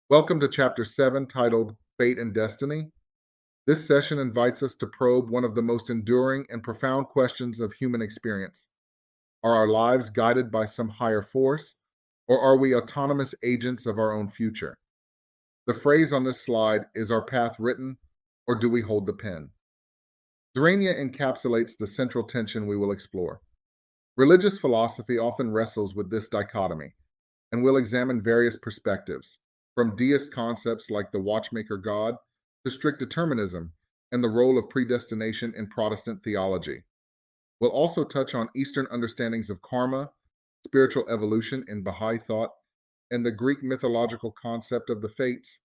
Welcome to Chapter 7, titled Fate and Destiny. This session invites us to probe one of the most enduring and profound questions of human experience. Are our lives guided by some higher force, or are we autonomous agents of our own future? The phrase on this slide is our path written, or do we hold the pen? Zrania encapsulates the central tension we will explore. Religious philosophy often wrestles with this dichotomy, and we'll examine various perspectives, from deist concepts like the watchmaker god to strict determinism and the role of predestination in Protestant theology. We'll also touch on Eastern understandings of karma, spiritual evolution in Baha'i thought, and the Greek mythological concept of the fates.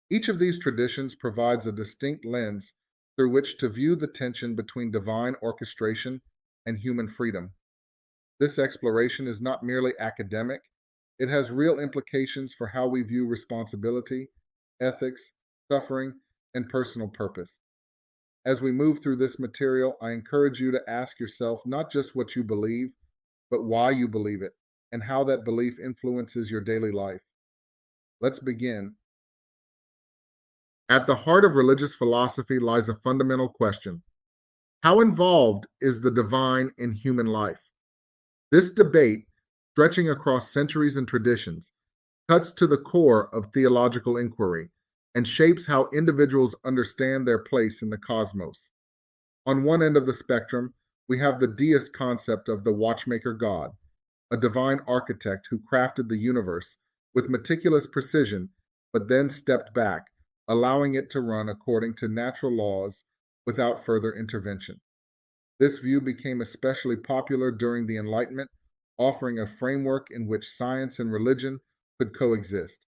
Each of these traditions provides a distinct lens through which to view the tension between divine orchestration and human freedom. This exploration is not merely academic, it has real implications for how we view responsibility, ethics, suffering, and personal purpose. As we move through this material, I encourage you to ask yourself not just what you believe, but why you believe it, and how that belief influences your daily life. Let's begin. At the heart of religious philosophy lies a fundamental question: how involved is the divine in human life? This debate, stretching across centuries and traditions, cuts to the core of theological inquiry and shapes how individuals understand their place in the cosmos. On one end of the spectrum, we have the deist concept of the watchmaker god, a divine architect who crafted the universe with meticulous precision but then stepped back, allowing it to run according to natural laws without further intervention. This view became especially popular during the Enlightenment, offering a framework in which science and religion could coexist.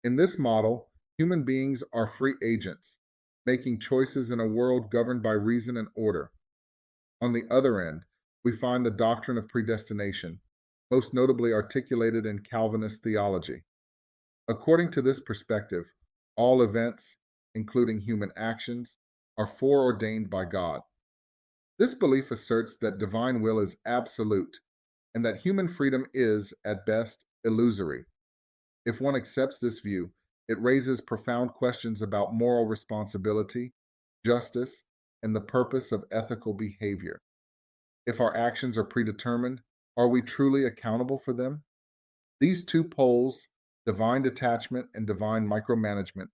In this model, human beings are free agents, making choices in a world governed by reason and order. On the other end, we find the doctrine of predestination, most notably articulated in Calvinist theology. According to this perspective, all events, including human actions, are foreordained by God. This belief asserts that divine will is absolute and that human freedom is, at best, illusory. If one accepts this view, it raises profound questions about moral responsibility, justice, and the purpose of ethical behavior. If our actions are predetermined, are we truly accountable for them? These two poles, divine detachment and divine micromanagement,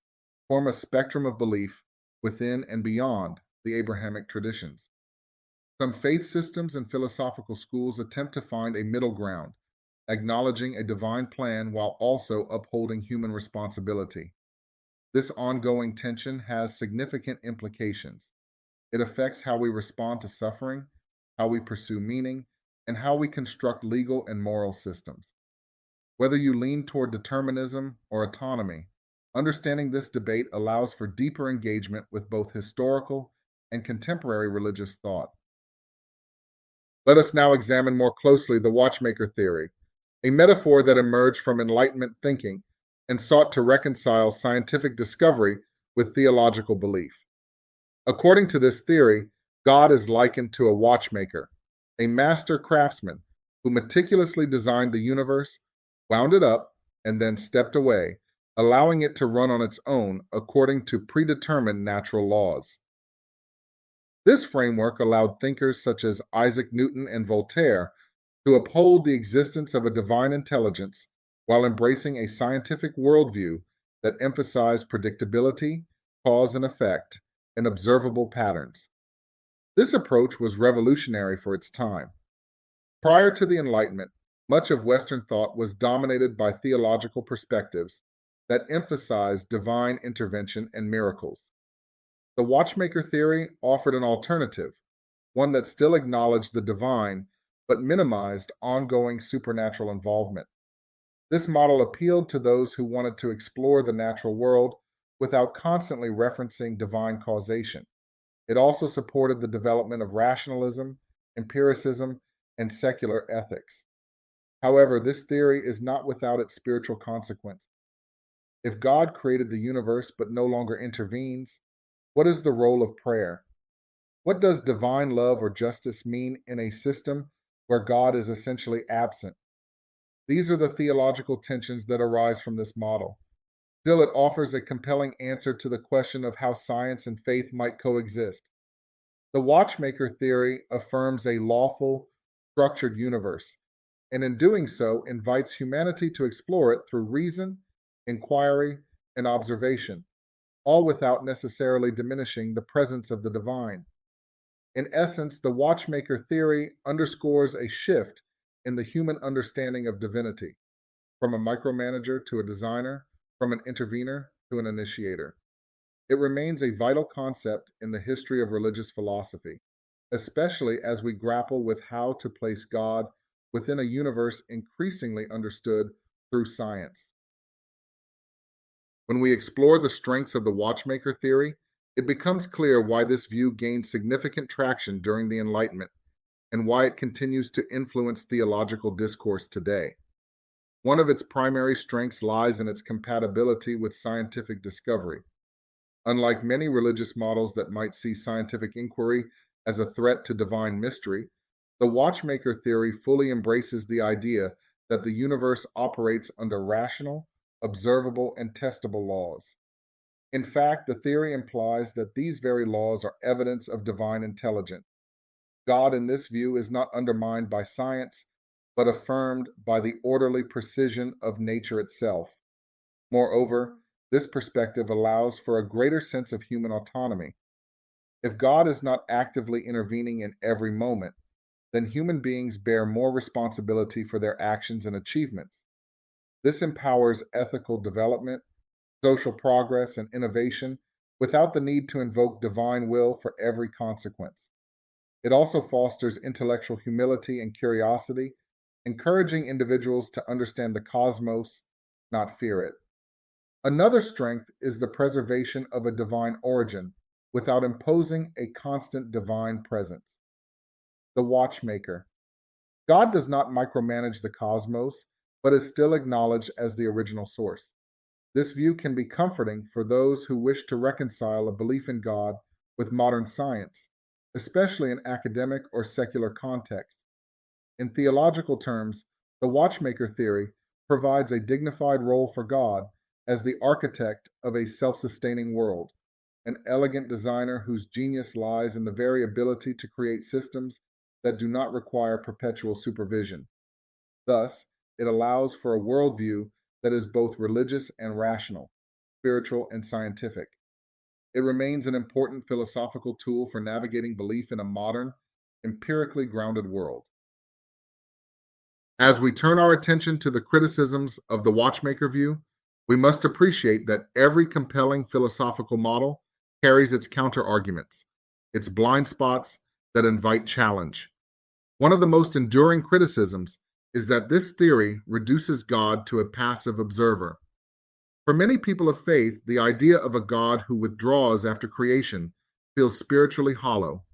form a spectrum of belief within and beyond the Abrahamic traditions. Some faith systems and philosophical schools attempt to find a middle ground, acknowledging a divine plan while also upholding human responsibility. This ongoing tension has significant implications. It affects how we respond to suffering, how we pursue meaning, and how we construct legal and moral systems. Whether you lean toward determinism or autonomy, understanding this debate allows for deeper engagement with both historical and contemporary religious thought. Let us now examine more closely the watchmaker theory, a metaphor that emerged from Enlightenment thinking and sought to reconcile scientific discovery with theological belief. According to this theory, God is likened to a watchmaker, a master craftsman who meticulously designed the universe, wound it up, and then stepped away, allowing it to run on its own according to predetermined natural laws. This framework allowed thinkers such as Isaac Newton and Voltaire to uphold the existence of a divine intelligence while embracing a scientific worldview that emphasized predictability, cause and effect, and observable patterns. This approach was revolutionary for its time. Prior to the Enlightenment, much of Western thought was dominated by theological perspectives that emphasized divine intervention and miracles. The watchmaker theory offered an alternative, one that still acknowledged the divine but minimized ongoing supernatural involvement. This model appealed to those who wanted to explore the natural world without constantly referencing divine causation. It also supported the development of rationalism, empiricism, and secular ethics. However, this theory is not without its spiritual consequences. If God created the universe but no longer intervenes, what is the role of prayer? What does divine love or justice mean in a system where God is essentially absent? These are the theological tensions that arise from this model. Still, it offers a compelling answer to the question of how science and faith might coexist. The watchmaker theory affirms a lawful, structured universe, and in doing so, invites humanity to explore it through reason, inquiry, and observation, all without necessarily diminishing the presence of the divine. In essence, the watchmaker theory underscores a shift in the human understanding of divinity, from a micromanager to a designer, from an intervener to an initiator. It remains a vital concept in the history of religious philosophy, especially as we grapple with how to place God within a universe increasingly understood through science. When we explore the strengths of the watchmaker theory, it becomes clear why this view gained significant traction during the Enlightenment and why it continues to influence theological discourse today. One of its primary strengths lies in its compatibility with scientific discovery. Unlike many religious models that might see scientific inquiry as a threat to divine mystery, the watchmaker theory fully embraces the idea that the universe operates under rational, observable, and testable laws. In fact, the theory implies that these very laws are evidence of divine intelligence. God, in this view, is not undermined by science, but affirmed by the orderly precision of nature itself. Moreover, this perspective allows for a greater sense of human autonomy. If God is not actively intervening in every moment, then human beings bear more responsibility for their actions and achievements. This empowers ethical development, social progress, and innovation without the need to invoke divine will for every consequence. It also fosters intellectual humility and curiosity, encouraging individuals to understand the cosmos, not fear it. Another strength is the preservation of a divine origin without imposing a constant divine presence. The watchmaker. God does not micromanage the cosmos, but is still acknowledged as the original source. This view can be comforting for those who wish to reconcile a belief in God with modern science, especially in academic or secular contexts. In theological terms, the watchmaker theory provides a dignified role for God as the architect of a self sustaining world, an elegant designer whose genius lies in the very ability to create systems that do not require perpetual supervision. Thus, it allows for a worldview that is both religious and rational, spiritual and scientific. It remains an important philosophical tool for navigating belief in a modern, empirically grounded world. As we turn our attention to the criticisms of the watchmaker view, we must appreciate that every compelling philosophical model carries its counterarguments, its blind spots that invite challenge. One of the most enduring criticisms is that this theory reduces God to a passive observer. For many people of faith, the idea of a God who withdraws after creation feels spiritually hollow.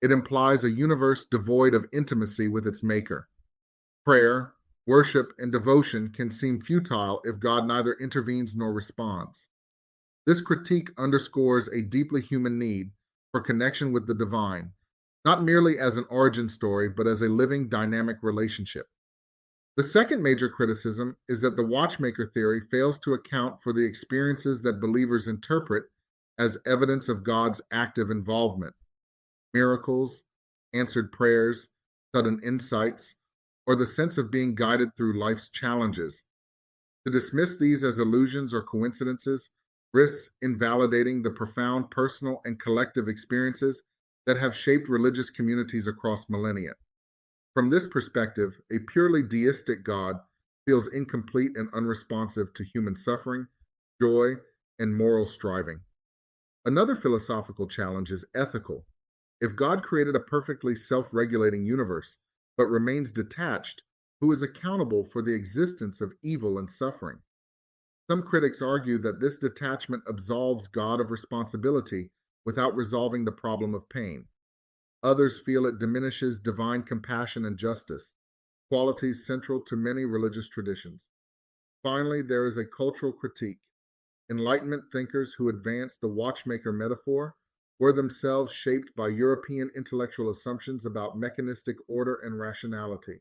It implies a universe devoid of intimacy with its maker. Prayer, worship, and devotion can seem futile if God neither intervenes nor responds. This critique underscores a deeply human need for connection with the divine, not merely as an origin story, but as a living, dynamic relationship. The second major criticism is that the watchmaker theory fails to account for the experiences that believers interpret as evidence of God's active involvement. Miracles, answered prayers, sudden insights, or the sense of being guided through life's challenges. To dismiss these as illusions or coincidences risks invalidating the profound personal and collective experiences that have shaped religious communities across millennia. From this perspective, a purely deistic God feels incomplete and unresponsive to human suffering, joy, and moral striving. Another philosophical challenge is ethical. If God created a perfectly self regulating universe, but remains detached, who is accountable for the existence of evil and suffering? Some critics argue that this detachment absolves God of responsibility without resolving the problem of pain. Others feel it diminishes divine compassion and justice, qualities central to many religious traditions. Finally, there is a cultural critique. Enlightenment thinkers who advanced the watchmaker metaphor were themselves shaped by European intellectual assumptions about mechanistic order and rationality.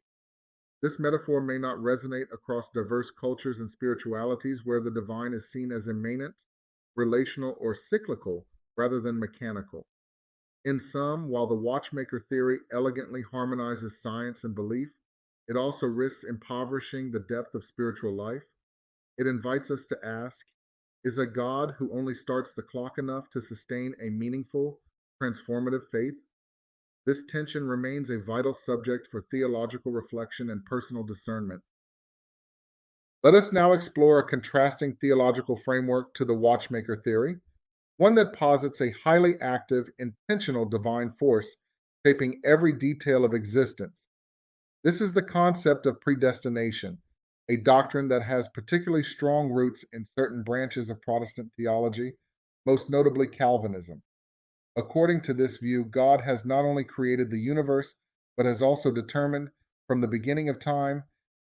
This metaphor may not resonate across diverse cultures and spiritualities where the divine is seen as immanent, relational, or cyclical rather than mechanical. In some, while the watchmaker theory elegantly harmonizes science and belief, it also risks impoverishing the depth of spiritual life. It invites us to ask, is a God who only starts the clock enough to sustain a meaningful, transformative faith? This tension remains a vital subject for theological reflection and personal discernment. Let us now explore a contrasting theological framework to the watchmaker theory, one that posits a highly active, intentional divine force shaping every detail of existence. This is the concept of predestination, a doctrine that has particularly strong roots in certain branches of Protestant theology, most notably Calvinism. According to this view, God has not only created the universe, but has also determined from the beginning of time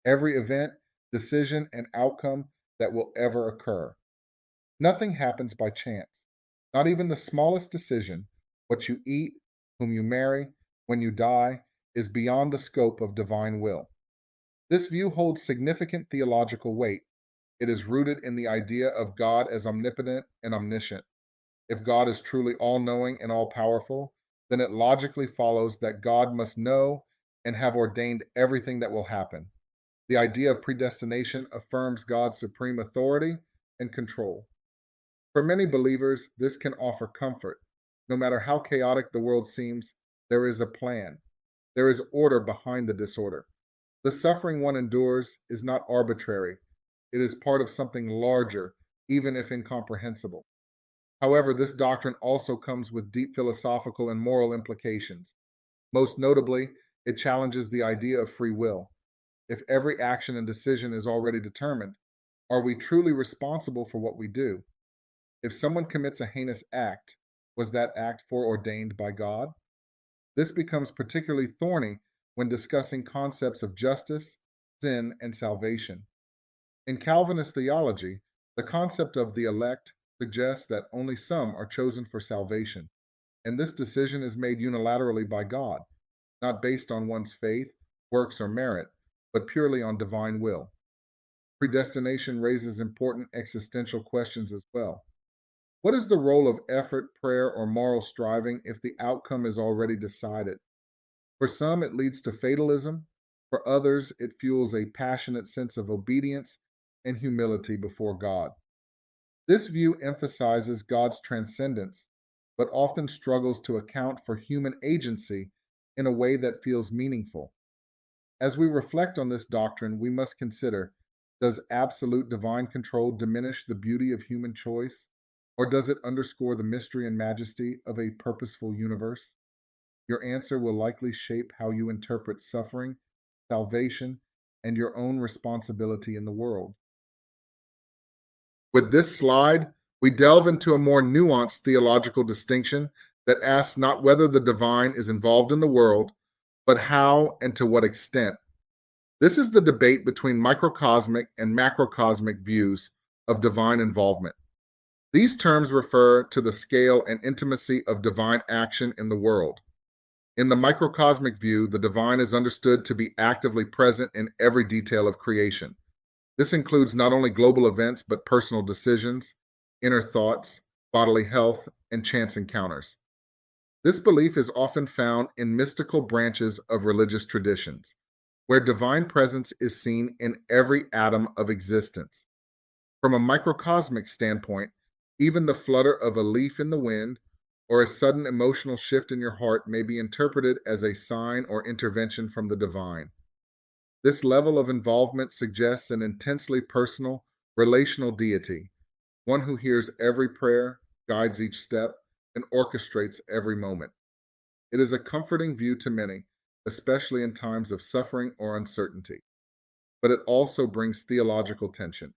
every event, decision, and outcome that will ever occur. Nothing happens by chance. Not even the smallest decision, what you eat, whom you marry, when you die, is beyond the scope of divine will. This view holds significant theological weight. It is rooted in the idea of God as omnipotent and omniscient. If God is truly all knowing and all powerful, then it logically follows that God must know and have ordained everything that will happen. The idea of predestination affirms God's supreme authority and control. For many believers, this can offer comfort. No matter how chaotic the world seems, there is a plan. There is order behind the disorder. The suffering one endures is not arbitrary. It is part of something larger, even if incomprehensible. However, this doctrine also comes with deep philosophical and moral implications. Most notably, it challenges the idea of free will. If every action and decision is already determined, are we truly responsible for what we do? If someone commits a heinous act, was that act foreordained by God? This becomes particularly thorny when discussing concepts of justice, sin, and salvation. In Calvinist theology, the concept of the elect suggests that only some are chosen for salvation, and this decision is made unilaterally by God, not based on one's faith, works, or merit, but purely on divine will. Predestination raises important existential questions as well. What is the role of effort, prayer, or moral striving if the outcome is already decided? For some, it leads to fatalism. For others, it fuels a passionate sense of obedience and humility before God. This view emphasizes God's transcendence, but often struggles to account for human agency in a way that feels meaningful. As we reflect on this doctrine, we must consider, does absolute divine control diminish the beauty of human choice, or does it underscore the mystery and majesty of a purposeful universe? Your answer will likely shape how you interpret suffering, salvation, and your own responsibility in the world. With this slide, we delve into a more nuanced theological distinction that asks not whether the divine is involved in the world, but how and to what extent. This is the debate between microcosmic and macrocosmic views of divine involvement. These terms refer to the scale and intimacy of divine action in the world. In the microcosmic view, the divine is understood to be actively present in every detail of creation. This includes not only global events, but personal decisions, inner thoughts, bodily health, and chance encounters. This belief is often found in mystical branches of religious traditions, where divine presence is seen in every atom of existence. From a microcosmic standpoint, even the flutter of a leaf in the wind or a sudden emotional shift in your heart may be interpreted as a sign or intervention from the divine. This level of involvement suggests an intensely personal, relational deity, one who hears every prayer, guides each step, and orchestrates every moment. It is a comforting view to many, especially in times of suffering or uncertainty. But it also brings theological tension.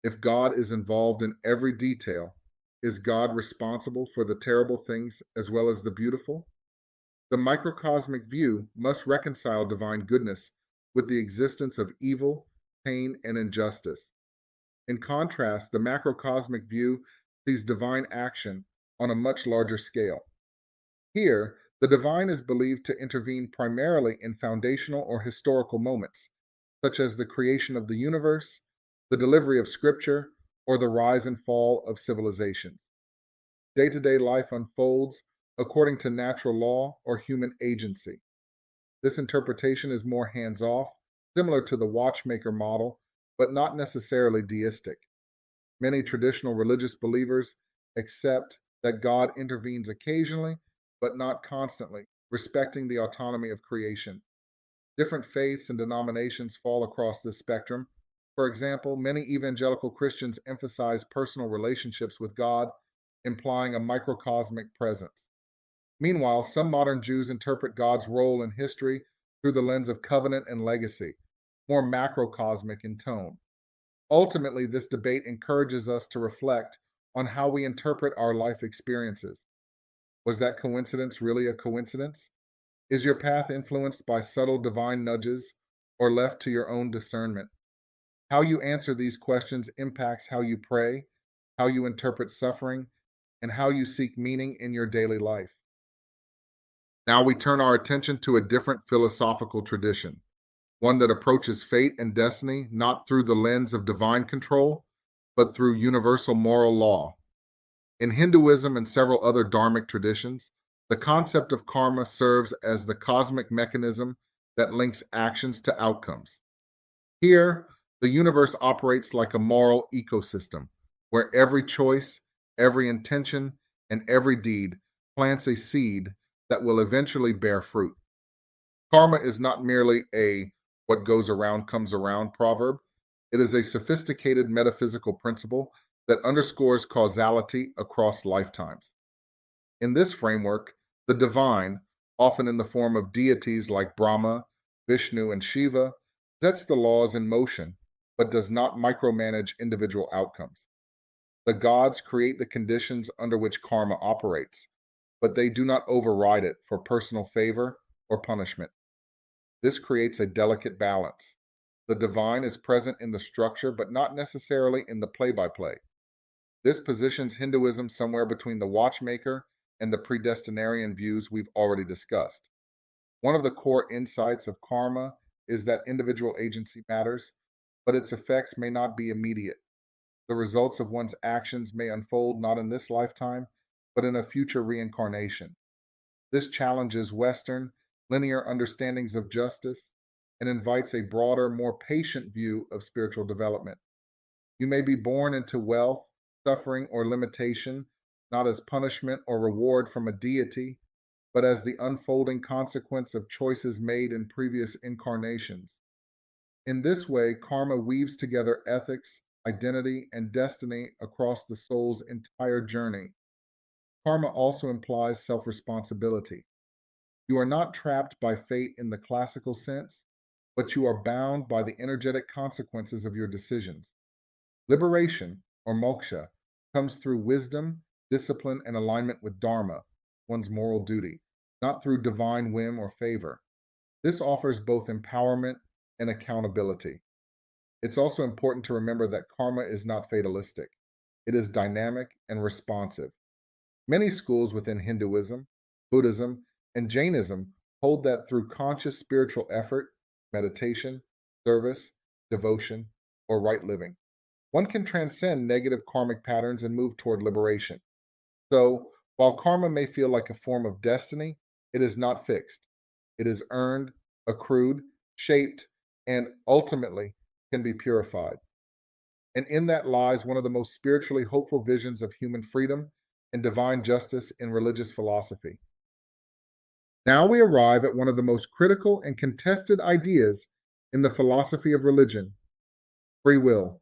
If God is involved in every detail, is God responsible for the terrible things as well as the beautiful? The microcosmic view must reconcile divine goodness with the existence of evil, pain, and injustice. In contrast, the macrocosmic view sees divine action on a much larger scale. Here, the divine is believed to intervene primarily in foundational or historical moments, such as the creation of the universe, the delivery of scripture, or the rise and fall of civilizations. Day to day life unfolds according to natural law or human agency. This interpretation is more hands off, similar to the watchmaker model, but not necessarily deistic. Many traditional religious believers accept that God intervenes occasionally, but not constantly, respecting the autonomy of creation. Different faiths and denominations fall across this spectrum. For example, many evangelical Christians emphasize personal relationships with God, implying a microcosmic presence. Meanwhile, some modern Jews interpret God's role in history through the lens of covenant and legacy, more macrocosmic in tone. Ultimately, this debate encourages us to reflect on how we interpret our life experiences. Was that coincidence really a coincidence? Is your path influenced by subtle divine nudges or left to your own discernment? How you answer these questions impacts how you pray, how you interpret suffering, and how you seek meaning in your daily life. Now we turn our attention to a different philosophical tradition, one that approaches fate and destiny not through the lens of divine control, but through universal moral law. In Hinduism and several other dharmic traditions, the concept of karma serves as the cosmic mechanism that links actions to outcomes. Here, the universe operates like a moral ecosystem, where every choice, every intention, and every deed plants a seed that will eventually bear fruit. Karma is not merely a what goes around comes around proverb. It is a sophisticated metaphysical principle that underscores causality across lifetimes. In this framework, the divine, often in the form of deities like Brahma, Vishnu, and Shiva, sets the laws in motion but does not micromanage individual outcomes. The gods create the conditions under which karma operates, but they do not override it for personal favor or punishment. This creates a delicate balance. The divine is present in the structure, but not necessarily in the play by play. This positions Hinduism somewhere between the watchmaker and the predestinarian views we've already discussed. One of the core insights of karma is that individual agency matters, but its effects may not be immediate. The results of one's actions may unfold not in this lifetime, but in a future reincarnation. This challenges Western, linear understandings of justice and invites a broader, more patient view of spiritual development. You may be born into wealth, suffering, or limitation, not as punishment or reward from a deity, but as the unfolding consequence of choices made in previous incarnations. In this way, karma weaves together ethics, identity, and destiny across the soul's entire journey. Karma also implies self responsibility. You are not trapped by fate in the classical sense, but you are bound by the energetic consequences of your decisions. Liberation, or moksha, comes through wisdom, discipline, and alignment with dharma, one's moral duty, not through divine whim or favor. This offers both empowerment and accountability. It's also important to remember that karma is not fatalistic. It is dynamic and responsive. Many schools within Hinduism, Buddhism, and Jainism hold that through conscious spiritual effort, meditation, service, devotion, or right living, one can transcend negative karmic patterns and move toward liberation. So, while karma may feel like a form of destiny, it is not fixed. It is earned, accrued, shaped, and ultimately can be purified. And in that lies one of the most spiritually hopeful visions of human freedom and divine justice in religious philosophy. Now we arrive at one of the most critical and contested ideas in the philosophy of religion: free will.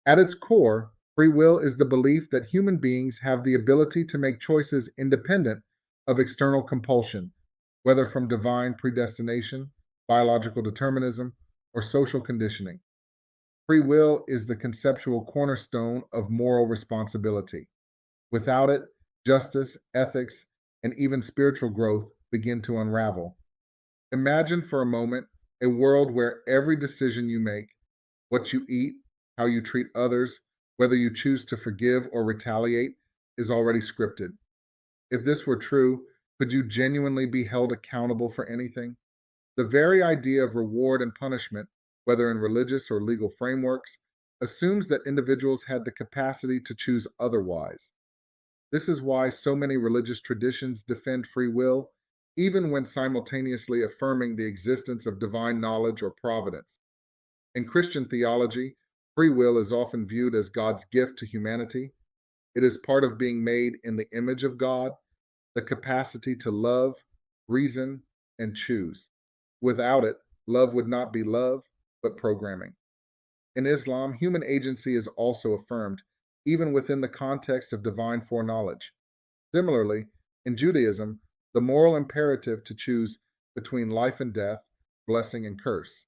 At its core, free will is the belief that human beings have the ability to make choices independent of external compulsion, whether from divine predestination, biological determinism, or social conditioning. Free will is the conceptual cornerstone of moral responsibility. Without it, justice, ethics, and even spiritual growth begin to unravel. Imagine for a moment a world where every decision you make, what you eat, how you treat others, whether you choose to forgive or retaliate, is already scripted. If this were true, could you genuinely be held accountable for anything? The very idea of reward and punishment whether in religious or legal frameworks, assumes that individuals had the capacity to choose otherwise. This is why so many religious traditions defend free will, even when simultaneously affirming the existence of divine knowledge or providence. In Christian theology, free will is often viewed as God's gift to humanity. It is part of being made in the image of God, the capacity to love, reason, and choose. Without it, love would not be love, but programming. In Islam, human agency is also affirmed, even within the context of divine foreknowledge. Similarly, in Judaism, the moral imperative to choose between life and death, blessing and curse.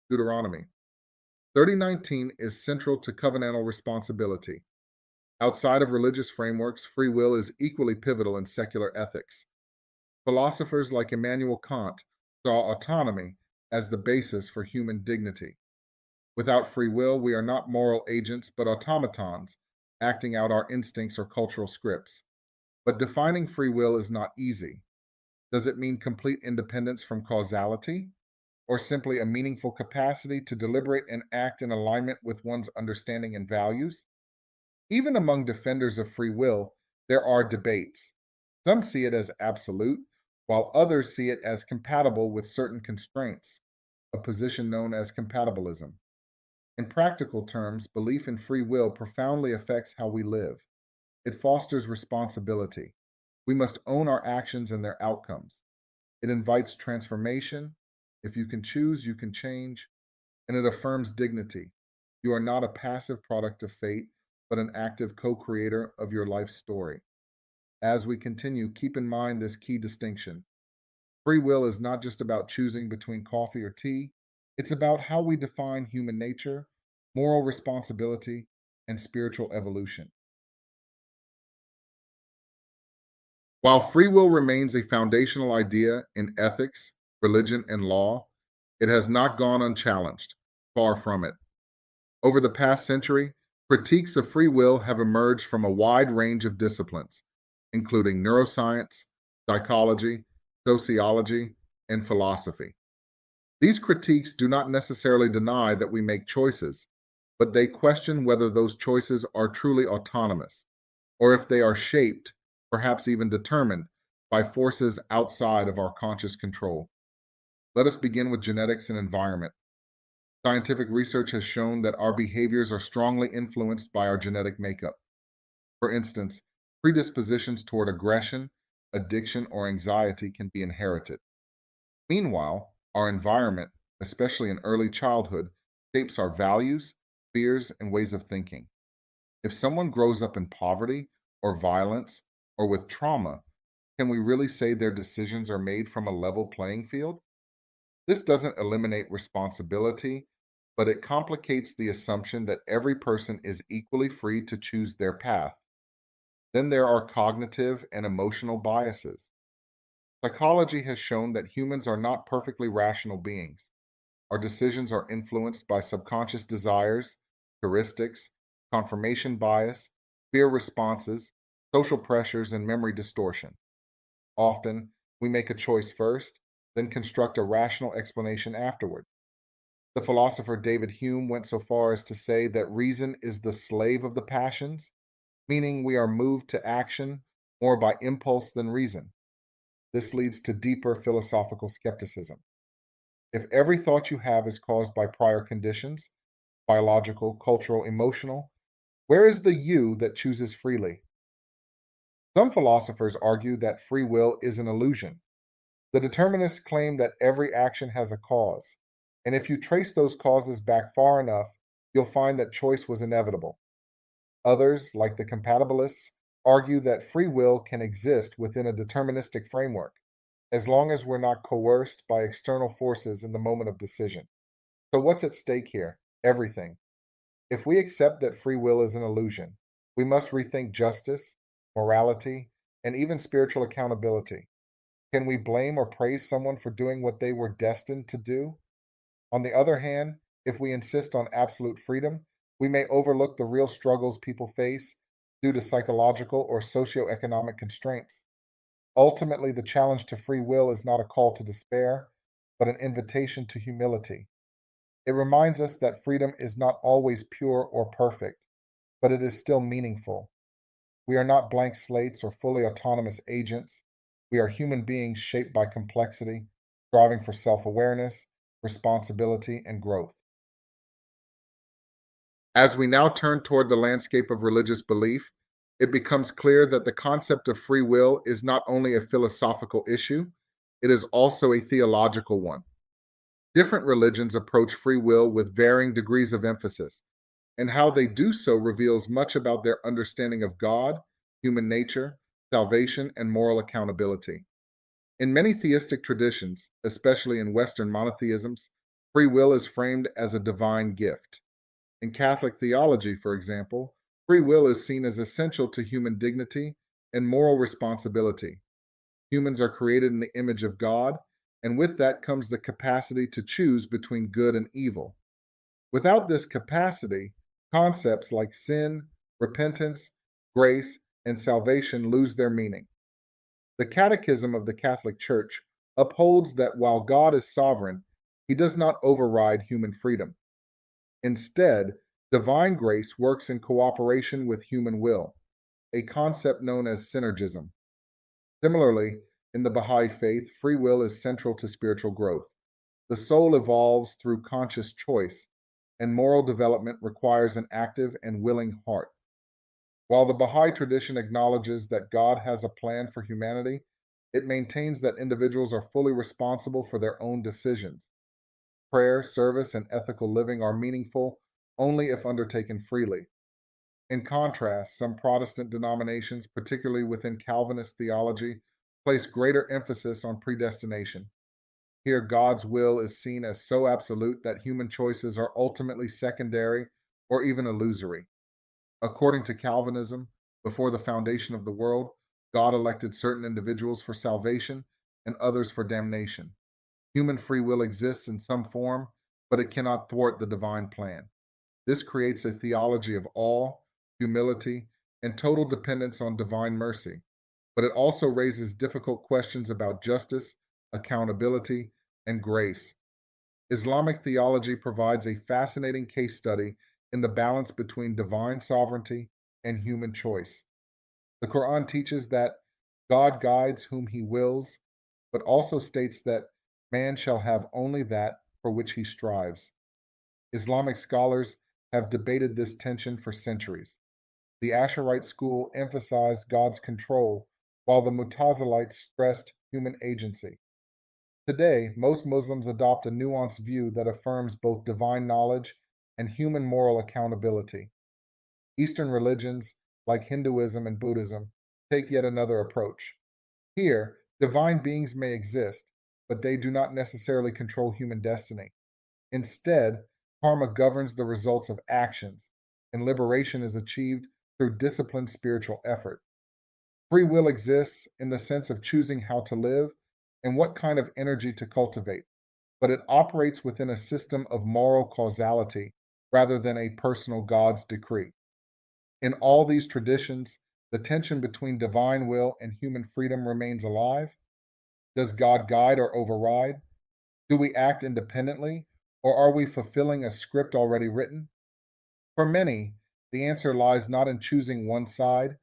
Deuteronomy 30:19 is central to covenantal responsibility. Outside of religious frameworks, free will is equally pivotal in secular ethics. Philosophers like Immanuel Kant saw autonomy as the basis for human dignity. Without free will, we are not moral agents but automatons, acting out our instincts or cultural scripts. But defining free will is not easy. Does it mean complete independence from causality, or simply a meaningful capacity to deliberate and act in alignment with one's understanding and values? Even among defenders of free will, there are debates. Some see it as absolute, while others see it as compatible with certain constraints, a position known as compatibilism. In practical terms, belief in free will profoundly affects how we live. It fosters responsibility. We must own our actions and their outcomes. It invites transformation. If you can choose, you can change. And it affirms dignity. You are not a passive product of fate, but an active co creator of your life story. As we continue, keep in mind this key distinction. Free will is not just about choosing between coffee or tea, it's about how we define human nature, moral responsibility, and spiritual evolution. While free will remains a foundational idea in ethics, religion, and law, it has not gone unchallenged. Far from it. Over the past century, critiques of free will have emerged from a wide range of disciplines, including neuroscience, psychology, sociology, and philosophy. These critiques do not necessarily deny that we make choices, but they question whether those choices are truly autonomous, or if they are shaped, perhaps even determined, by forces outside of our conscious control. Let us begin with genetics and environment. Scientific research has shown that our behaviors are strongly influenced by our genetic makeup. For instance, predispositions toward aggression, addiction, or anxiety can be inherited. Meanwhile, our environment, especially in early childhood, shapes our values, fears, and ways of thinking. If someone grows up in poverty or violence or with trauma, can we really say their decisions are made from a level playing field? This doesn't eliminate responsibility, but it complicates the assumption that every person is equally free to choose their path. Then there are cognitive and emotional biases. Psychology has shown that humans are not perfectly rational beings. Our decisions are influenced by subconscious desires, heuristics, confirmation bias, fear responses, social pressures, and memory distortion. Often, we make a choice first, then construct a rational explanation afterward. The philosopher David Hume went so far as to say that reason is the slave of the passions, meaning we are moved to action more by impulse than reason. This leads to deeper philosophical skepticism. If every thought you have is caused by prior conditions, biological, cultural, emotional, where is the you that chooses freely? Some philosophers argue that free will is an illusion. The determinists claim that every action has a cause, and if you trace those causes back far enough, you'll find that choice was inevitable. Others, like the compatibilists, argue that free will can exist within a deterministic framework, as long as we're not coerced by external forces in the moment of decision. So, what's at stake here? Everything. If we accept that free will is an illusion, we must rethink justice, morality, and even spiritual accountability. Can we blame or praise someone for doing what they were destined to do? On the other hand, if we insist on absolute freedom, we may overlook the real struggles people face due to psychological or socioeconomic constraints. Ultimately, the challenge to free will is not a call to despair, but an invitation to humility. It reminds us that freedom is not always pure or perfect, but it is still meaningful. We are not blank slates or fully autonomous agents. We are human beings shaped by complexity, striving for self awareness, responsibility, and growth. As we now turn toward the landscape of religious belief, it becomes clear that the concept of free will is not only a philosophical issue, it is also a theological one. Different religions approach free will with varying degrees of emphasis, and how they do so reveals much about their understanding of God, human nature, salvation, and moral accountability. In many theistic traditions, especially in Western monotheisms, free will is framed as a divine gift. In Catholic theology, for example, free will is seen as essential to human dignity and moral responsibility. Humans are created in the image of God, and with that comes the capacity to choose between good and evil. Without this capacity, concepts like sin, repentance, grace, and salvation lose their meaning. The Catechism of the Catholic Church upholds that while God is sovereign, he does not override human freedom. Instead, divine grace works in cooperation with human will, a concept known as synergism. Similarly, in the Baha'i faith, free will is central to spiritual growth. The soul evolves through conscious choice, and moral development requires an active and willing heart. While the Baha'i tradition acknowledges that God has a plan for humanity, it maintains that individuals are fully responsible for their own decisions. Prayer, service, and ethical living are meaningful only if undertaken freely. In contrast, some Protestant denominations, particularly within Calvinist theology, place greater emphasis on predestination. Here, God's will is seen as so absolute that human choices are ultimately secondary or even illusory. According to Calvinism, before the foundation of the world, God elected certain individuals for salvation and others for damnation. Human free will exists in some form, but it cannot thwart the divine plan. This creates a theology of awe, humility, and total dependence on divine mercy, but it also raises difficult questions about justice, accountability, and grace. Islamic theology provides a fascinating case study in the balance between divine sovereignty and human choice. The Quran teaches that God guides whom he wills, but also states that man shall have only that for which he strives. Islamic scholars have debated this tension for centuries. The Asharite school emphasized God's control, while the Mutazilites stressed human agency. Today, most Muslims adopt a nuanced view that affirms both divine knowledge and human moral accountability. Eastern religions, like Hinduism and Buddhism, take yet another approach. Here, divine beings may exist, but they do not necessarily control human destiny. Instead, karma governs the results of actions, and liberation is achieved through disciplined spiritual effort. Free will exists in the sense of choosing how to live and what kind of energy to cultivate, but it operates within a system of moral causality rather than a personal God's decree. In all these traditions, the tension between divine will and human freedom remains alive. Does God guide or override? Do we act independently, or are we fulfilling a script already written? For many, the answer lies not in choosing one side,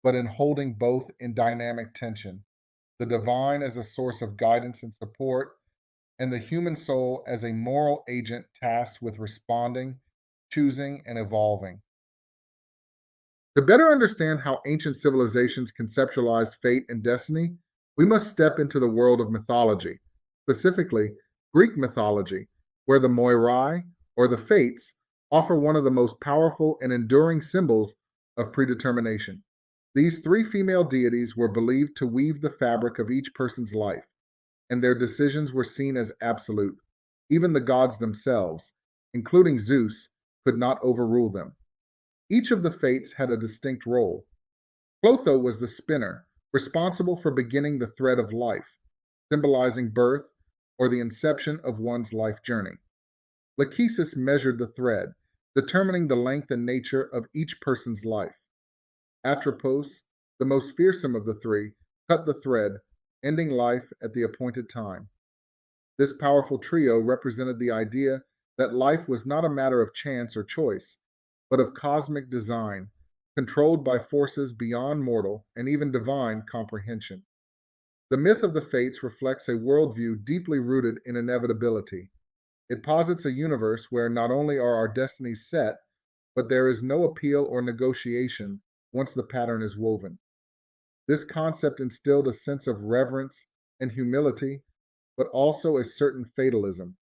but in holding both in dynamic tension. The divine as a source of guidance and support, and the human soul as a moral agent tasked with responding, choosing, and evolving. To better understand how ancient civilizations conceptualized fate and destiny, we must step into the world of mythology, specifically Greek mythology, where the Moirai, or the Fates, offer one of the most powerful and enduring symbols of predetermination. These three female deities were believed to weave the fabric of each person's life, and their decisions were seen as absolute. Even the gods themselves, including Zeus, could not overrule them. Each of the fates had a distinct role. Clotho was the spinner, responsible for beginning the thread of life, symbolizing birth or the inception of one's life journey. Lachesis measured the thread, determining the length and nature of each person's life. Atropos, the most fearsome of the three, cut the thread, ending life at the appointed time. This powerful trio represented the idea that life was not a matter of chance or choice, but of cosmic design, controlled by forces beyond mortal and even divine comprehension. The myth of the fates reflects a worldview deeply rooted in inevitability. It posits a universe where not only are our destinies set, but there is no appeal or negotiation once the pattern is woven. This concept instilled a sense of reverence and humility, but also a certain fatalism.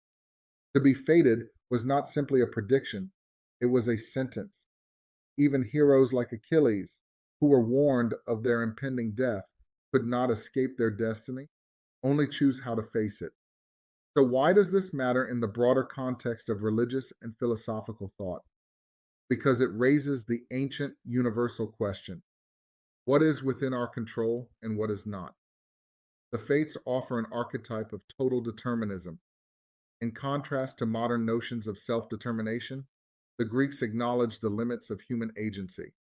To be fated was not simply a prediction, it was a sentence. Even heroes like Achilles, who were warned of their impending death, could not escape their destiny, only choose how to face it. So, why does this matter in the broader context of religious and philosophical thought? Because it raises the ancient universal question: what is within our control and what is not? The fates offer an archetype of total determinism. In contrast to modern notions of self determination, the Greeks acknowledged the limits of human agency.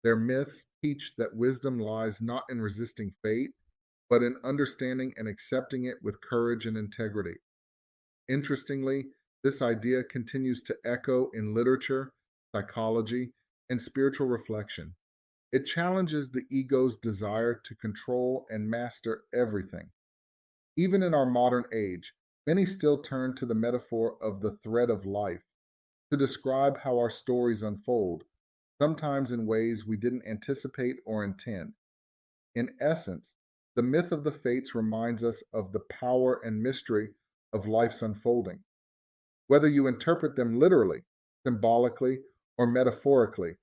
Their myths teach that wisdom lies not in resisting fate, but in understanding and accepting it with courage and integrity. Interestingly, this idea continues to echo in literature, psychology, and spiritual reflection. It challenges the ego's desire to control and master everything. Even in our modern age, many still turn to the metaphor of the thread of life to describe how our stories unfold, sometimes in ways we didn't anticipate or intend. In essence, the myth of the fates reminds us of the power and mystery of life's unfolding. Whether you interpret them literally, symbolically, or metaphorically,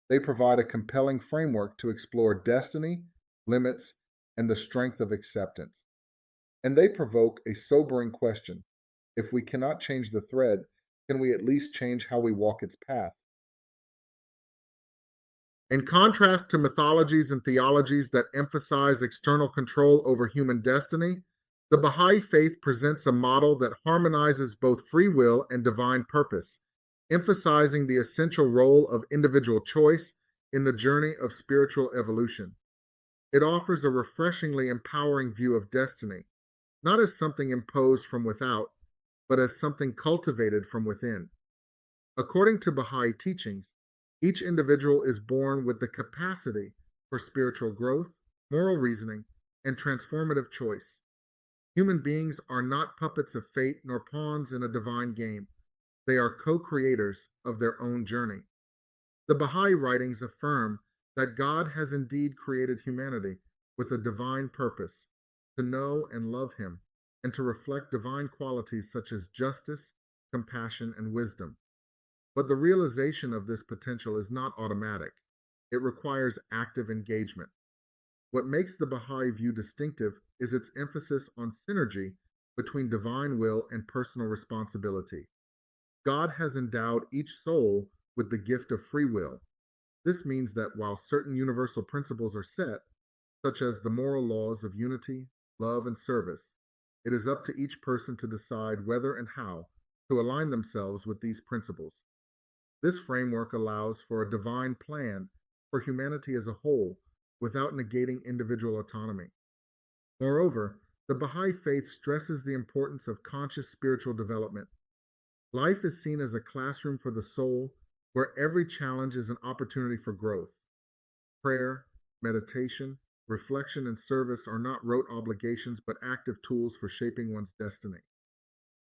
they provide a compelling framework to explore destiny, limits, and the strength of acceptance. And they provoke a sobering question. If we cannot change the thread, can we at least change how we walk its path? In contrast to mythologies and theologies that emphasize external control over human destiny, the Baha'i faith presents a model that harmonizes both free will and divine purpose, emphasizing the essential role of individual choice in the journey of spiritual evolution. It offers a refreshingly empowering view of destiny, not as something imposed from without, but as something cultivated from within. According to Baha'i teachings, each individual is born with the capacity for spiritual growth, moral reasoning, and transformative choice. Human beings are not puppets of fate nor pawns in a divine game. They are co creators of their own journey. The Baha'i writings affirm that God has indeed created humanity with a divine purpose to know and love Him and to reflect divine qualities such as justice, compassion, and wisdom. But the realization of this potential is not automatic. It requires active engagement. What makes the Baha'i view distinctive is its emphasis on synergy between divine will and personal responsibility. God has endowed each soul with the gift of free will. This means that while certain universal principles are set, such as the moral laws of unity, love, and service, it is up to each person to decide whether and how to align themselves with these principles. This framework allows for a divine plan for humanity as a whole without negating individual autonomy. Moreover, the Baha'i faith stresses the importance of conscious spiritual development. Life is seen as a classroom for the soul where every challenge is an opportunity for growth. Prayer, meditation, reflection, and service are not rote obligations but active tools for shaping one's destiny.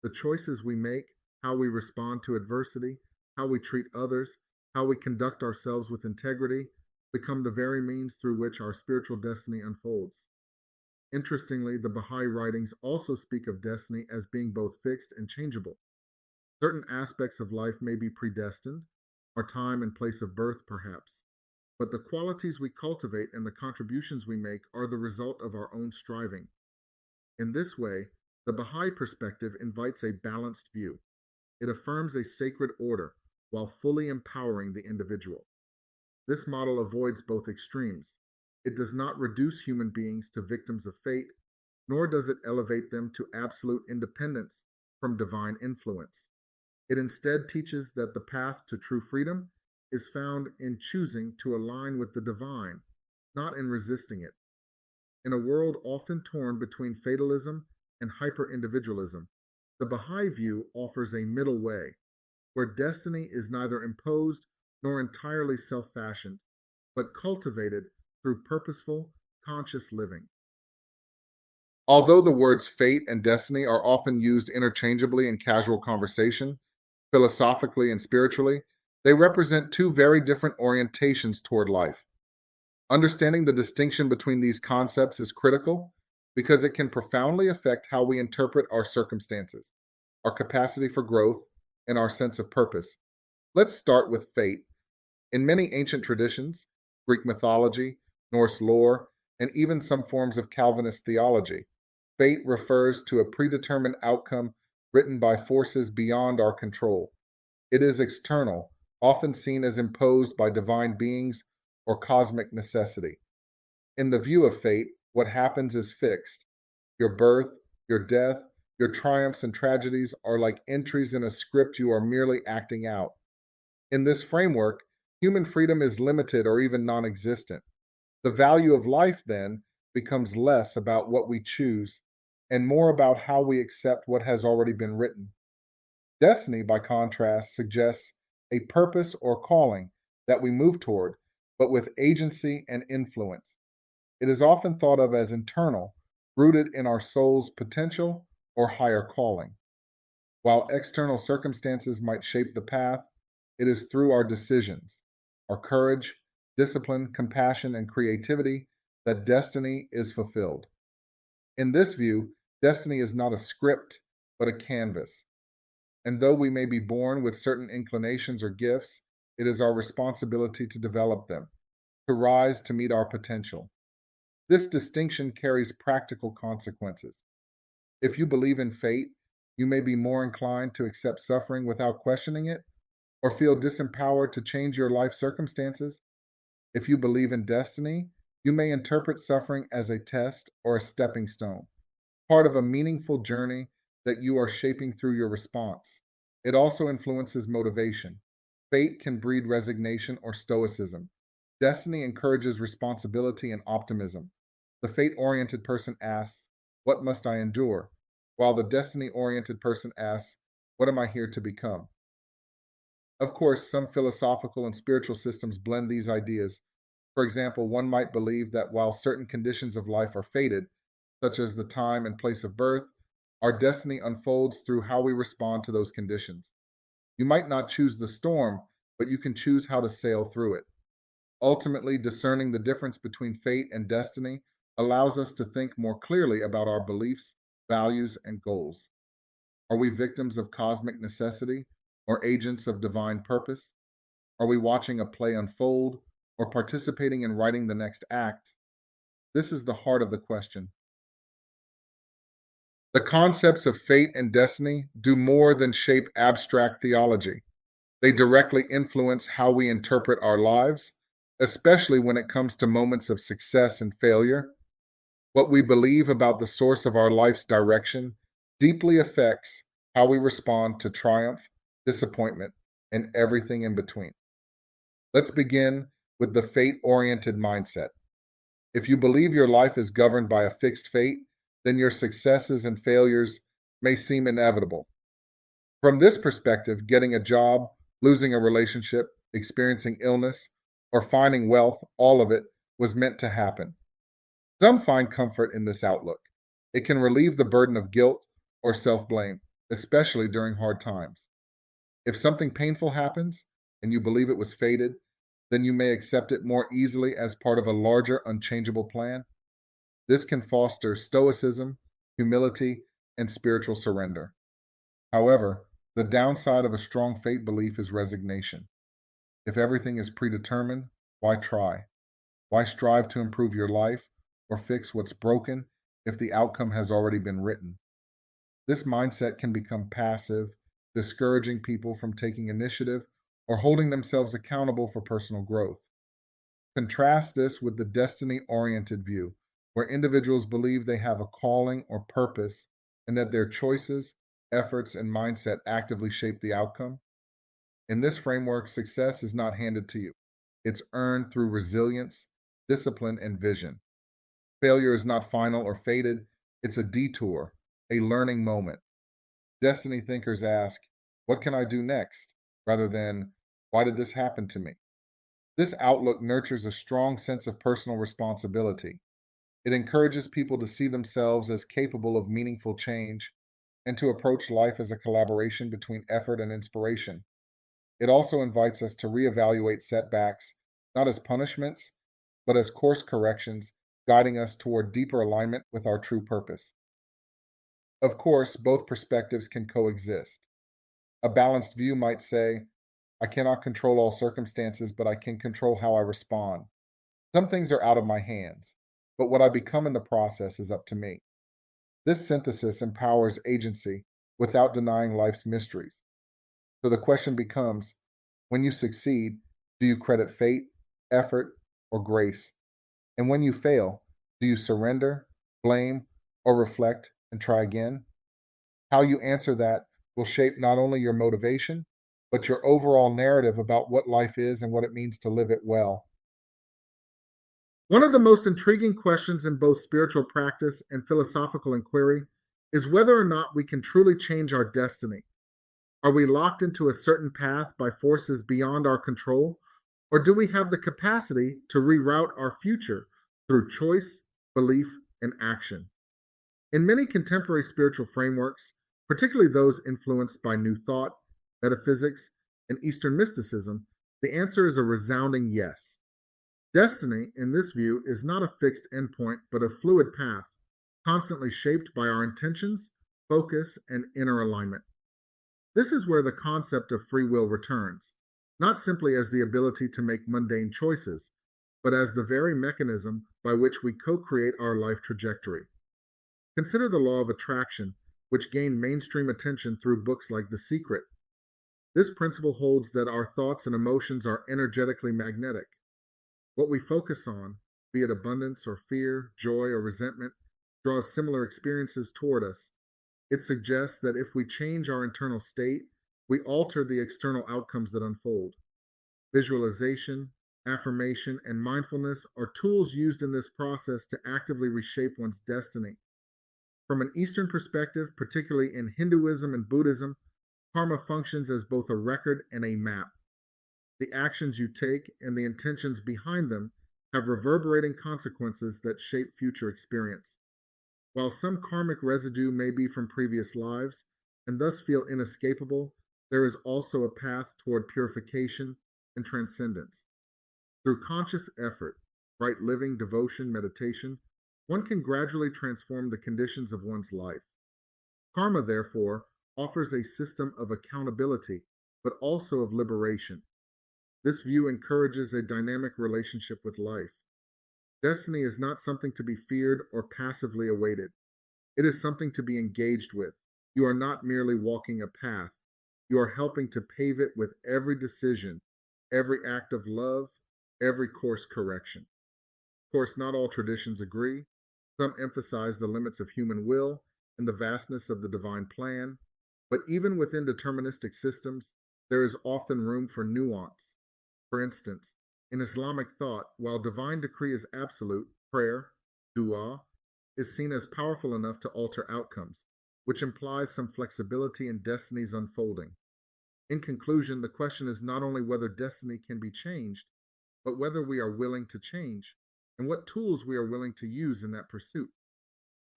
The choices we make, how we respond to adversity, how we treat others, how we conduct ourselves with integrity, become the very means through which our spiritual destiny unfolds. Interestingly, the Baha'i writings also speak of destiny as being both fixed and changeable. Certain aspects of life may be predestined, our time and place of birth perhaps, but the qualities we cultivate and the contributions we make are the result of our own striving. In this way, the Baha'i perspective invites a balanced view. It affirms a sacred order while fully empowering the individual. This model avoids both extremes. It does not reduce human beings to victims of fate, nor does it elevate them to absolute independence from divine influence. It instead teaches that the path to true freedom is found in choosing to align with the divine, not in resisting it. In a world often torn between fatalism and hyper individualism, The Baha'i view offers a middle way, where destiny is neither imposed nor entirely self fashioned, but cultivated through purposeful, conscious living. Although the words fate and destiny are often used interchangeably in casual conversation, philosophically and spiritually, they represent two very different orientations toward life. Understanding the distinction between these concepts is critical because it can profoundly affect how we interpret our circumstances, our capacity for growth, and our sense of purpose. Let's start with fate. In many ancient traditions, Greek mythology, Norse lore, and even some forms of Calvinist theology, fate refers to a predetermined outcome written by forces beyond our control. It is external, often seen as imposed by divine beings or cosmic necessity. In the view of fate, what happens is fixed. Your birth, your death, your triumphs and tragedies are like entries in a script you are merely acting out. In this framework, human freedom is limited or even non existent. The value of life, then, becomes less about what we choose and more about how we accept what has already been written. Destiny, by contrast, suggests a purpose or calling that we move toward, but with agency and influence. It is often thought of as internal, rooted in our soul's potential or higher calling. While external circumstances might shape the path, it is through our decisions, our courage, discipline, compassion, and creativity that destiny is fulfilled. In this view, destiny is not a script, but a canvas. And though we may be born with certain inclinations or gifts, it is our responsibility to develop them, to rise to meet our potential. This distinction carries practical consequences. If you believe in fate, you may be more inclined to accept suffering without questioning it, or feel disempowered to change your life circumstances. If you believe in destiny, you may interpret suffering as a test or a stepping stone, part of a meaningful journey that you are shaping through your response. It also influences motivation. Fate can breed resignation or stoicism. Destiny encourages responsibility and optimism. The fate oriented person asks, "What must I endure?" While the destiny oriented person asks, "What am I here to become?" Of course, some philosophical and spiritual systems blend these ideas. For example, one might believe that while certain conditions of life are fated, such as the time and place of birth, our destiny unfolds through how we respond to those conditions. You might not choose the storm, but you can choose how to sail through it. Ultimately, discerning the difference between fate and destiny allows us to think more clearly about our beliefs, values, and goals. Are we victims of cosmic necessity or agents of divine purpose? Are we watching a play unfold or participating in writing the next act? This is the heart of the question. The concepts of fate and destiny do more than shape abstract theology. They directly influence how we interpret our lives, especially when it comes to moments of success and failure. What we believe about the source of our life's direction deeply affects how we respond to triumph, disappointment, and everything in between. Let's begin with the fate oriented mindset. If you believe your life is governed by a fixed fate, then your successes and failures may seem inevitable. From this perspective, getting a job, losing a relationship, experiencing illness, or finding wealth, all of it was meant to happen. Some find comfort in this outlook. It can relieve the burden of guilt or self blame, especially during hard times. If something painful happens and you believe it was fated, then you may accept it more easily as part of a larger, unchangeable plan. This can foster stoicism, humility, and spiritual surrender. However, the downside of a strong fate belief is resignation. If everything is predetermined, why try? Why strive to improve your life or fix what's broken if the outcome has already been written? This mindset can become passive, discouraging people from taking initiative or holding themselves accountable for personal growth. Contrast this with the destiny oriented view, where individuals believe they have a calling or purpose and that their choices, efforts, and mindset actively shape the outcome. In this framework, success is not handed to you, it's earned through resilience, discipline, and vision. Failure is not final or fated, it's a detour, a learning moment. Destiny thinkers ask, what can I do next? Rather than, why did this happen to me? This outlook nurtures a strong sense of personal responsibility. It encourages people to see themselves as capable of meaningful change and to approach life as a collaboration between effort and inspiration. It also invites us to reevaluate setbacks, not as punishments, but as course corrections, guiding us toward deeper alignment with our true purpose. Of course, both perspectives can coexist. A balanced view might say, I cannot control all circumstances, but I can control how I respond. Some things are out of my hands, but what I become in the process is up to me. This synthesis empowers agency without denying life's mysteries. So the question becomes, when you succeed, do you credit fate, effort, or grace? And when you fail, do you surrender, blame, or reflect and try again? How you answer that will shape not only your motivation, but your overall narrative about what life is and what it means to live it well. One of the most intriguing questions in both spiritual practice and philosophical inquiry is whether or not we can truly change our destiny. Are we locked into a certain path by forces beyond our control, or do we have the capacity to reroute our future through choice, belief, and action? In many contemporary spiritual frameworks, particularly those influenced by New Thought, metaphysics, and Eastern mysticism, the answer is a resounding yes. Destiny, in this view, is not a fixed endpoint, but a fluid path, constantly shaped by our intentions, focus, and inner alignment. This is where the concept of free will returns, not simply as the ability to make mundane choices, but as the very mechanism by which we co-create our life trajectory. Consider the law of attraction, which gained mainstream attention through books like The Secret. This principle holds that our thoughts and emotions are energetically magnetic. What we focus on, be it abundance or fear, joy or resentment, draws similar experiences toward us. It suggests that if we change our internal state, we alter the external outcomes that unfold. Visualization, affirmation, and mindfulness are tools used in this process to actively reshape one's destiny. From an Eastern perspective, particularly in Hinduism and Buddhism, karma functions as both a record and a map. The actions you take and the intentions behind them have reverberating consequences that shape future experience. While some karmic residue may be from previous lives and thus feel inescapable, there is also a path toward purification and transcendence. Through conscious effort, right living, devotion, meditation, one can gradually transform the conditions of one's life. Karma, therefore, offers a system of accountability, but also of liberation. This view encourages a dynamic relationship with life. Destiny is not something to be feared or passively awaited. It is something to be engaged with. You are not merely walking a path. You are helping to pave it with every decision, every act of love, every course correction. Of course, not all traditions agree. Some emphasize the limits of human will and the vastness of the divine plan. But even within deterministic systems, there is often room for nuance. For instance, in Islamic thought, while divine decree is absolute, prayer, dua, is seen as powerful enough to alter outcomes, which implies some flexibility in destiny's unfolding. In conclusion, the question is not only whether destiny can be changed, but whether we are willing to change and what tools we are willing to use in that pursuit.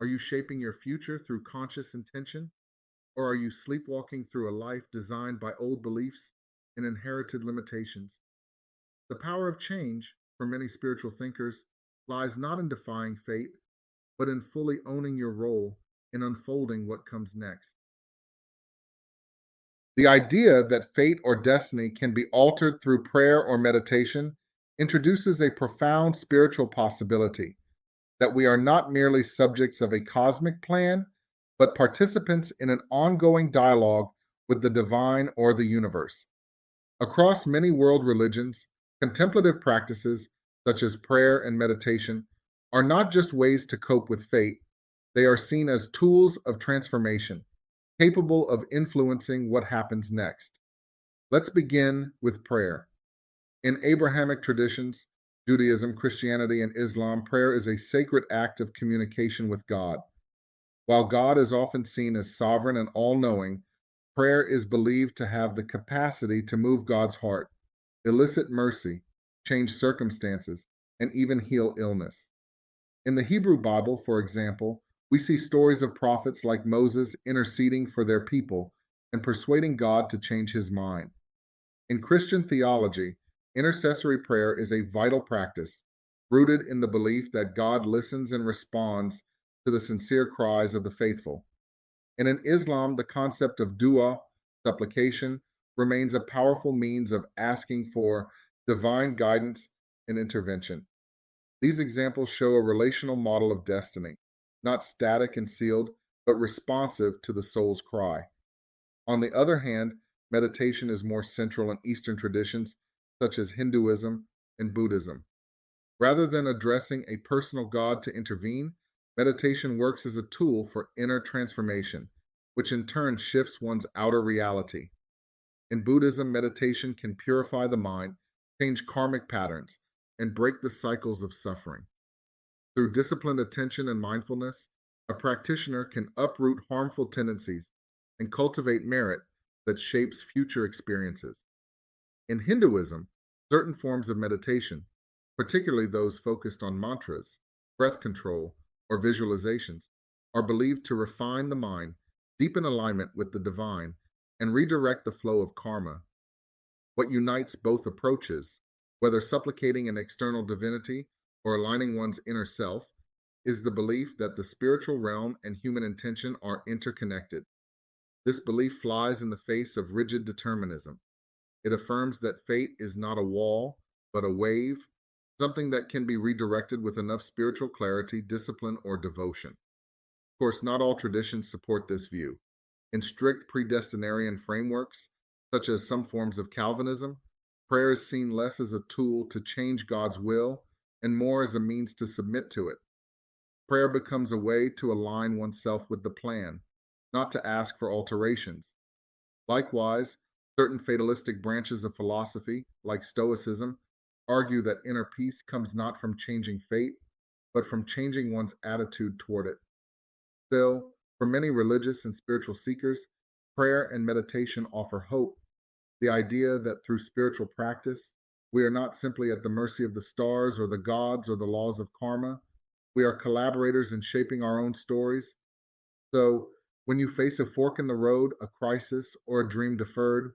Are you shaping your future through conscious intention, or are you sleepwalking through a life designed by old beliefs and inherited limitations? The power of change, for many spiritual thinkers, lies not in defying fate, but in fully owning your role in unfolding what comes next. The idea that fate or destiny can be altered through prayer or meditation introduces a profound spiritual possibility that we are not merely subjects of a cosmic plan, but participants in an ongoing dialogue with the divine or the universe. Across many world religions, contemplative practices such as prayer and meditation are not just ways to cope with fate, they are seen as tools of transformation, capable of influencing what happens next. Let's begin with prayer. In Abrahamic traditions, Judaism, Christianity, and Islam, prayer is a sacred act of communication with God. While God is often seen as sovereign and all knowing, prayer is believed to have the capacity to move God's heart, elicit mercy, change circumstances, and even heal illness. In the Hebrew Bible, for example, we see stories of prophets like Moses interceding for their people and persuading God to change his mind. In Christian theology, intercessory prayer is a vital practice rooted in the belief that God listens and responds to the sincere cries of the faithful. And in Islam, the concept of dua, supplication, remains a powerful means of asking for divine guidance and intervention. These examples show a relational model of destiny, not static and sealed, but responsive to the soul's cry. On the other hand, meditation is more central in Eastern traditions such as Hinduism and Buddhism. Rather than addressing a personal God to intervene, meditation works as a tool for inner transformation, which in turn shifts one's outer reality. In Buddhism, meditation can purify the mind, change karmic patterns, and break the cycles of suffering. Through disciplined attention and mindfulness, a practitioner can uproot harmful tendencies and cultivate merit that shapes future experiences. In Hinduism, certain forms of meditation, particularly those focused on mantras, breath control, or visualizations, are believed to refine the mind, deepen alignment with the divine, and redirect the flow of karma. What unites both approaches, whether supplicating an external divinity or aligning one's inner self, is the belief that the spiritual realm and human intention are interconnected. This belief flies in the face of rigid determinism. It affirms that fate is not a wall, but a wave, something that can be redirected with enough spiritual clarity, discipline, or devotion. Of course, not all traditions support this view. In strict predestinarian frameworks, such as some forms of Calvinism, prayer is seen less as a tool to change God's will and more as a means to submit to it. Prayer becomes a way to align oneself with the plan, not to ask for alterations. Likewise, certain fatalistic branches of philosophy, like Stoicism, argue that inner peace comes not from changing fate, but from changing one's attitude toward it. Still, for many religious and spiritual seekers, prayer and meditation offer hope, the idea that through spiritual practice, we are not simply at the mercy of the stars or the gods or the laws of karma. We are collaborators in shaping our own stories. So, when you face a fork in the road, a crisis, or a dream deferred,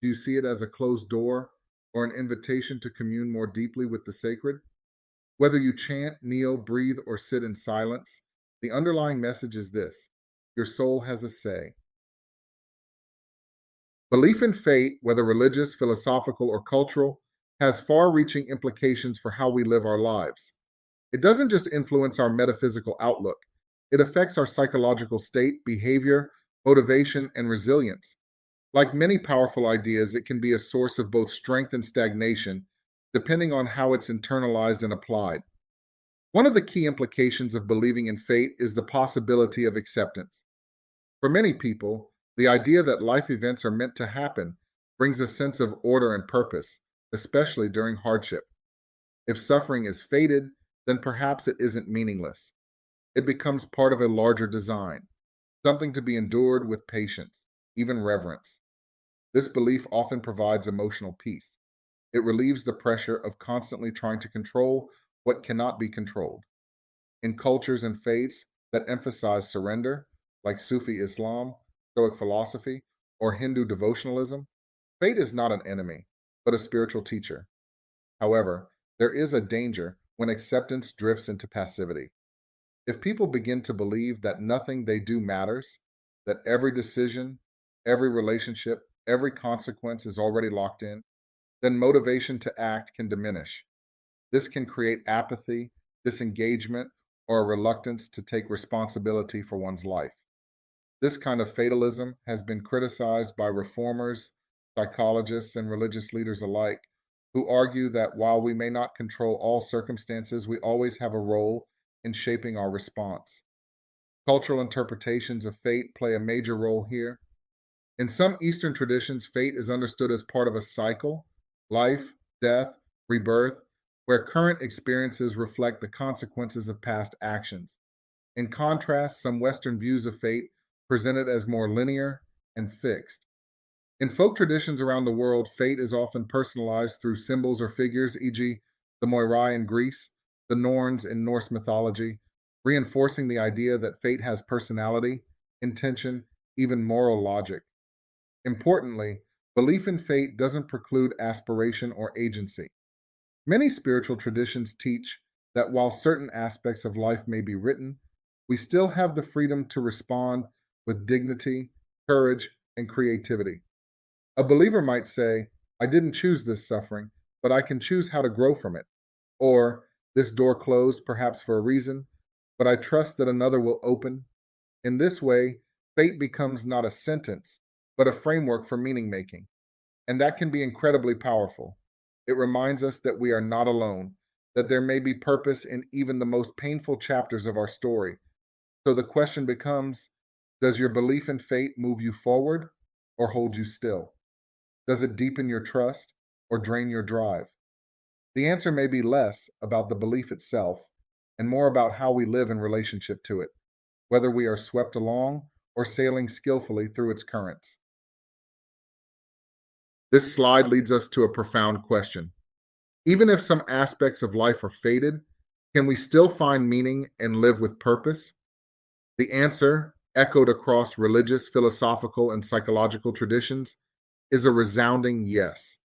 do you see it as a closed door or an invitation to commune more deeply with the sacred? Whether you chant, kneel, breathe, or sit in silence, the underlying message is this: your soul has a say. Belief in fate, whether religious, philosophical, or cultural, has far reaching implications for how we live our lives. It doesn't just influence our metaphysical outlook, it affects our psychological state, behavior, motivation, and resilience. Like many powerful ideas, it can be a source of both strength and stagnation, depending on how it's internalized and applied. One of the key implications of believing in fate is the possibility of acceptance. For many people, the idea that life events are meant to happen brings a sense of order and purpose, especially during hardship. If suffering is fated, then perhaps it isn't meaningless. It becomes part of a larger design, something to be endured with patience, even reverence. This belief often provides emotional peace. It relieves the pressure of constantly trying to control what cannot be controlled. In cultures and faiths that emphasize surrender, like Sufi Islam, Stoic philosophy, or Hindu devotionalism, fate is not an enemy, but a spiritual teacher. However, there is a danger when acceptance drifts into passivity. If people begin to believe that nothing they do matters, that every decision, every relationship, every consequence is already locked in, then motivation to act can diminish. This can create apathy, disengagement, or a reluctance to take responsibility for one's life. This kind of fatalism has been criticized by reformers, psychologists, and religious leaders alike, who argue that while we may not control all circumstances, we always have a role in shaping our response. Cultural interpretations of fate play a major role here. In some Eastern traditions, fate is understood as part of a cycle: life, death, rebirth, where current experiences reflect the consequences of past actions. In contrast, some Western views of fate present it as more linear and fixed. In folk traditions around the world, fate is often personalized through symbols or figures, e.g., the Moirai in Greece, the Norns in Norse mythology, reinforcing the idea that fate has personality, intention, even moral logic. Importantly, belief in fate doesn't preclude aspiration or agency. Many spiritual traditions teach that while certain aspects of life may be written, we still have the freedom to respond with dignity, courage, and creativity. A believer might say, I didn't choose this suffering, but I can choose how to grow from it. Or, this door closed perhaps for a reason, but I trust that another will open. In this way, fate becomes not a sentence, but a framework for meaning making. And that can be incredibly powerful. It reminds us that we are not alone, that there may be purpose in even the most painful chapters of our story. So the question becomes, does your belief in fate move you forward or hold you still? Does it deepen your trust or drain your drive? The answer may be less about the belief itself and more about how we live in relationship to it, whether we are swept along or sailing skillfully through its currents. This slide leads us to a profound question. Even if some aspects of life are fated, can we still find meaning and live with purpose? The answer, echoed across religious, philosophical, and psychological traditions, is a resounding yes.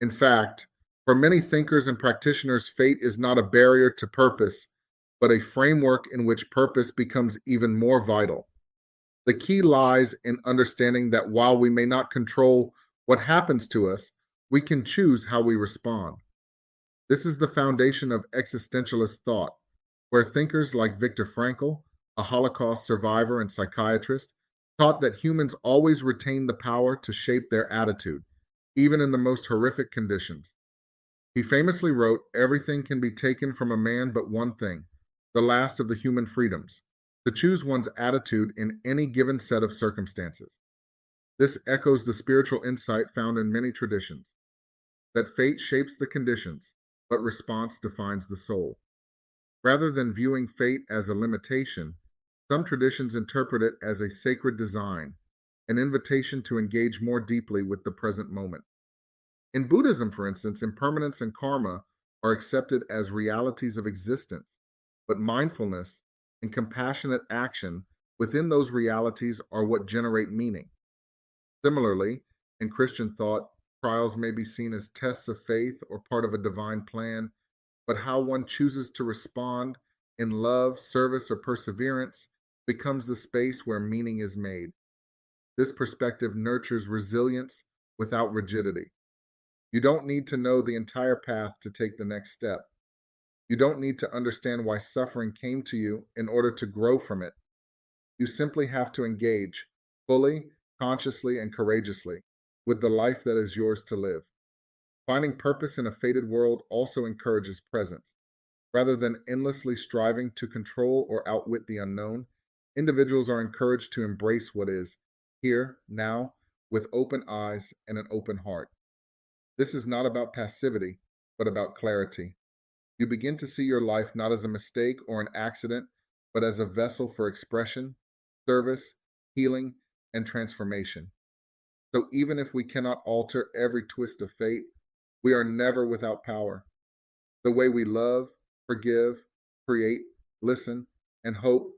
In fact, for many thinkers and practitioners, fate is not a barrier to purpose, but a framework in which purpose becomes even more vital. The key lies in understanding that while we may not control what happens to us, we can choose how we respond. This is the foundation of existentialist thought, where thinkers like Viktor Frankl, a Holocaust survivor and psychiatrist, taught that humans always retain the power to shape their attitude, even in the most horrific conditions. He famously wrote, everything can be taken from a man but one thing, the last of the human freedoms, to choose one's attitude in any given set of circumstances. This echoes the spiritual insight found in many traditions, that fate shapes the conditions, but response defines the soul. Rather than viewing fate as a limitation, some traditions interpret it as a sacred design, an invitation to engage more deeply with the present moment. In Buddhism, for instance, impermanence and karma are accepted as realities of existence, but mindfulness and compassionate action within those realities are what generate meaning. Similarly, in Christian thought, trials may be seen as tests of faith or part of a divine plan, but how one chooses to respond in love, service, or perseverance becomes the space where meaning is made. This perspective nurtures resilience without rigidity. You don't need to know the entire path to take the next step. You don't need to understand why suffering came to you in order to grow from it. You simply have to engage fully, consciously, and courageously with the life that is yours to live. Finding purpose in a fated world also encourages presence. Rather than endlessly striving to control or outwit the unknown, individuals are encouraged to embrace what is, here, now, with open eyes and an open heart. This is not about passivity, but about clarity. You begin to see your life not as a mistake or an accident, but as a vessel for expression, service, healing, and transformation. So even if we cannot alter every twist of fate, we are never without power. The way we love, forgive, create, listen, and hope,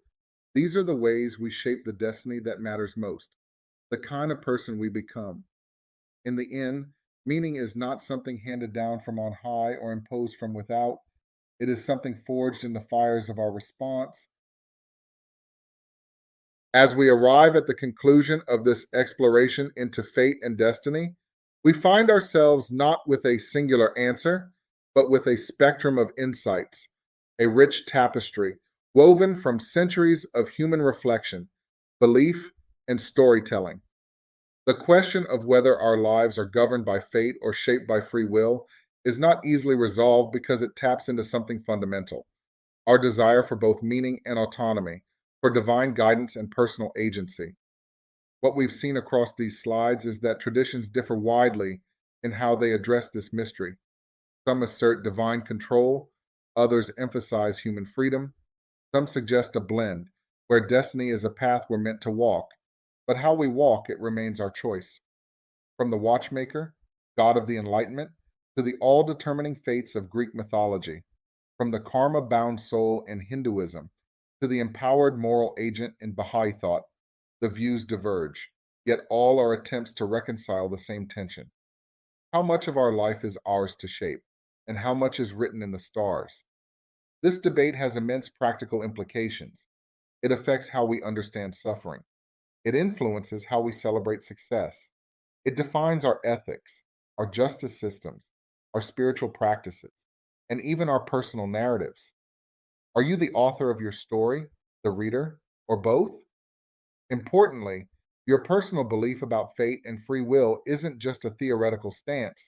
these are the ways we shape the destiny that matters most, the kind of person we become. In the end, meaning is not something handed down from on high or imposed from without. It is something forged in the fires of our response. As we arrive at the conclusion of this exploration into fate and destiny, we find ourselves not with a singular answer, but with a spectrum of insights, a rich tapestry woven from centuries of human reflection, belief, and storytelling. The question of whether our lives are governed by fate or shaped by free will is not easily resolved because it taps into something fundamental, our desire for both meaning and autonomy, for divine guidance and personal agency. What we've seen across these slides is that traditions differ widely in how they address this mystery. Some assert divine control, others emphasize human freedom, Some suggest a blend, where destiny is a path we're meant to walk, but how we walk it remains our choice. From the watchmaker, god of the Enlightenment, to the all determining fates of Greek mythology, from the karma bound soul in Hinduism to the empowered moral agent in Baha'i thought, the views diverge, yet all are attempts to reconcile the same tension. How much of our life is ours to shape, and how much is written in the stars? This debate has immense practical implications. It affects how we understand suffering. It influences how we celebrate success. It defines our ethics, our justice systems, our spiritual practices, and even our personal narratives. Are you the author of your story, the reader, or both? Importantly, your personal belief about fate and free will isn't just a theoretical stance,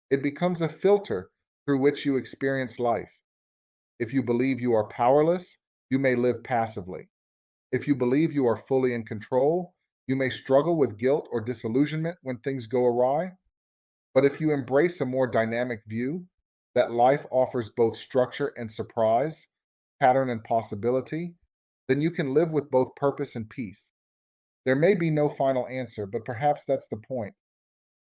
it becomes a filter through which you experience life. If you believe you are powerless, you may live passively. If you believe you are fully in control, you may struggle with guilt or disillusionment when things go awry. But if you embrace a more dynamic view that life offers both structure and surprise, pattern and possibility, then you can live with both purpose and peace. There may be no final answer, but perhaps that's the point.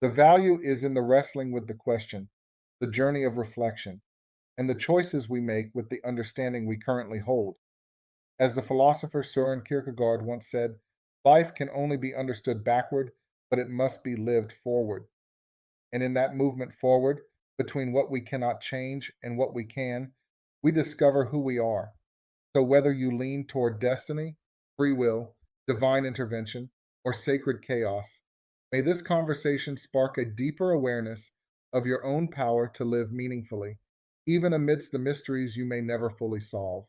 The value is in the wrestling with the question, the journey of reflection, and the choices we make with the understanding we currently hold. As the philosopher Søren Kierkegaard once said, life can only be understood backward, but it must be lived forward. And in that movement forward, between what we cannot change and what we can, we discover who we are. So whether you lean toward destiny, free will, divine intervention, or sacred chaos, may this conversation spark a deeper awareness of your own power to live meaningfully, even amidst the mysteries you may never fully solve.